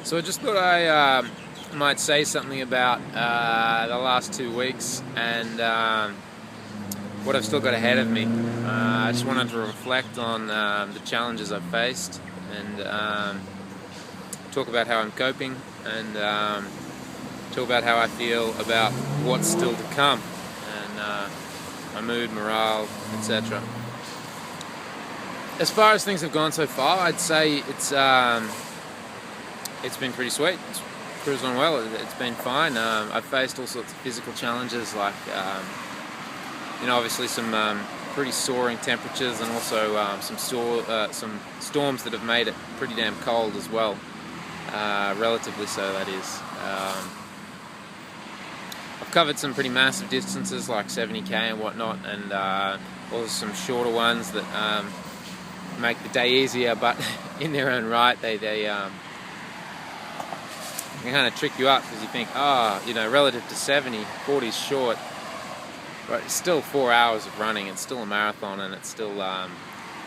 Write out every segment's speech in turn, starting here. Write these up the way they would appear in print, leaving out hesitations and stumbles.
So I just thought I might say something about the last 2 weeks and what I've still got ahead of me. I just wanted to reflect on the challenges I've faced and talk about how I'm coping and talk about how I feel about what's still to come and my mood, morale, etc. As far as things have gone so far, I'd say it's been pretty sweet. It's cruising well. It's been fine. I've faced all sorts of physical challenges, like obviously some pretty soaring temperatures, and also some storms that have made it pretty damn cold as well. Relatively so, that is. I've covered some pretty massive distances, like 70k and whatnot, and also some shorter ones that make the day easier, but in their own right, they can kind of trick you up, because you think, relative to 40 is short, but it's still 4 hours of running. It's still a marathon, and it still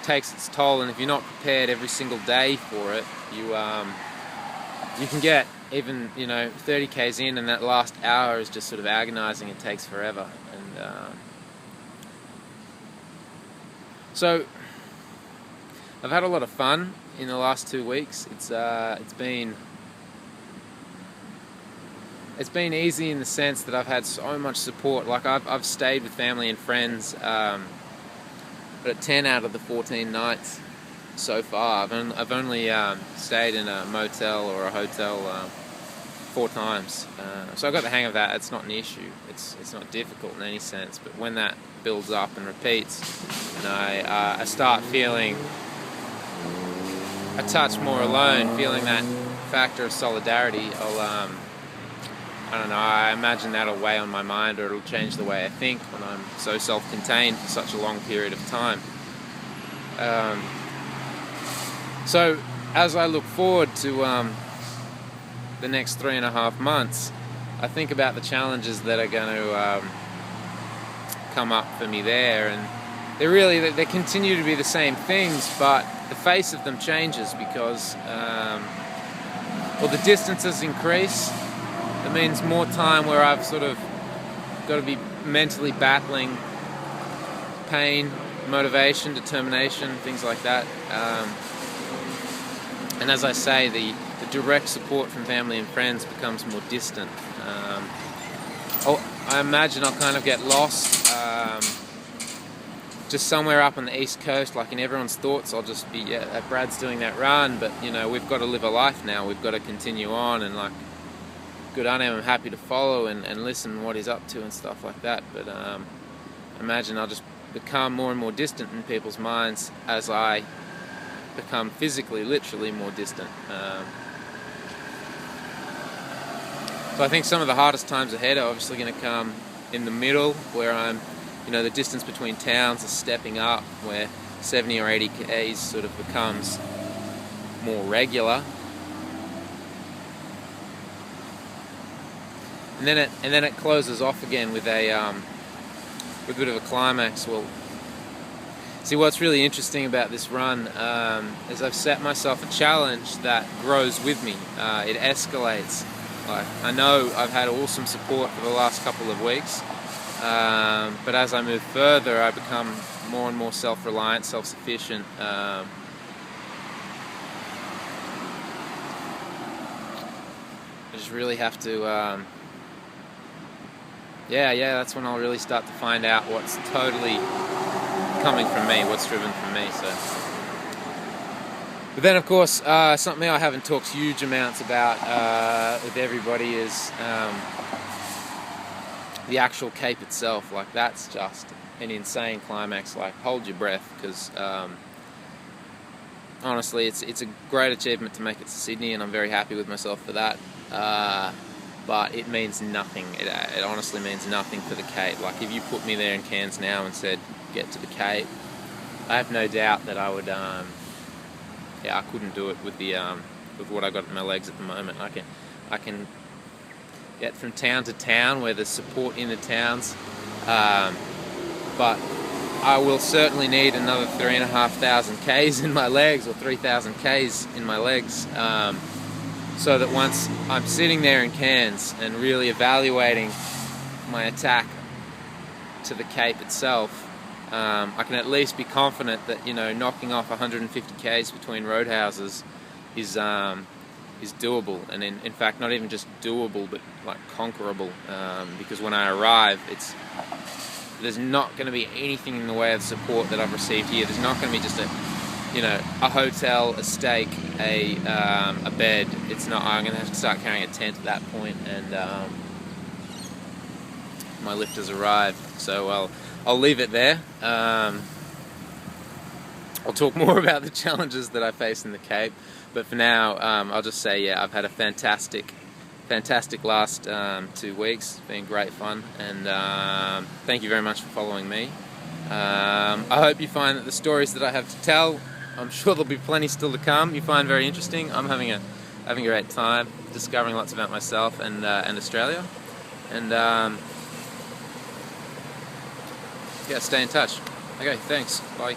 takes its toll. And if you're not prepared every single day for it, you can get even 30 k's in, and that last hour is just sort of agonizing. It takes forever, and so I've had a lot of fun in the last 2 weeks. It's been easy in the sense that I've had so much support. Like I've stayed with family and friends, but at 10 out of the 14 nights so far, I've only stayed in a motel or a hotel 4 times. So I got the hang of that. It's not an issue. It's not difficult in any sense. But when that builds up and repeats, and I start feeling a touch more alone, feeling that factor of solidarity, I don't know, I imagine that'll weigh on my mind, or it'll change the way I think when I'm so self-contained for such a long period of time. So as I look forward to the next 3.5 months, I think about the challenges that are going to come up for me there, and they continue to be the same things, but the face of them changes because the distances increase. It means more time where I've sort of got to be mentally battling pain, motivation, determination, things like that. And as I say, the direct support from family and friends becomes more distant. I imagine I'll kind of get lost just somewhere up on the East Coast, like in everyone's thoughts. I'll just be, Brad's doing that run, but we've got to live a life now. We've got to continue on, and like, good on him. I'm happy to follow and listen what he's up to and stuff like that. But I imagine I'll just become more and more distant in people's minds as I become physically, literally more distant. So I think some of the hardest times ahead are obviously going to come in the middle, where I'm, the distance between towns is stepping up, where 70 or 80 k's sort of becomes more regular. And then it closes off again with a bit of a climax. Well, see, what's really interesting about this run is I've set myself a challenge that grows with me. It escalates. Like, I know I've had awesome support for the last couple of weeks, but as I move further, I become more and more self-reliant, self-sufficient. I just really have to. That's when I'll really start to find out what's totally coming from me, what's driven from me. So, but then of course, something I haven't talked huge amounts about with everybody is the actual Cape itself. Like, that's just an insane climax. Like, hold your breath, because honestly, it's a great achievement to make it to Sydney, and I'm very happy with myself for that. But it means nothing. It honestly means nothing for the Cape. Like, if you put me there in Cairns now and said, get to the Cape, I have no doubt that I would, I couldn't do it with with what I got in my legs at the moment. I can get from town to town where there's support in the towns, but I will certainly need another 3,500 k's in my legs, or 3,000 k's in my legs, so that once I'm sitting there in Cairns and really evaluating my attack to the Cape itself, I can at least be confident that, you know, knocking off 150 k's between roadhouses is doable, and in fact not even just doable but like conquerable, because when I arrive there's not going to be anything in the way of support that I've received here. There's not going to be just a hotel, a steak, a bed. It's not. I'm going to have to start carrying a tent at that point, and my lift has arrived. So I'll leave it there. I'll talk more about the challenges that I face in the Cape, but for now, I'll just say, yeah, I've had a fantastic last 2 weeks. It's been great fun, and thank you very much for following me. I hope you find that the stories that I have to tell, I'm sure there'll be plenty still to come, you find very interesting. I'm having a great time discovering lots about myself and Australia, and yeah, stay in touch. Okay, thanks. Bye.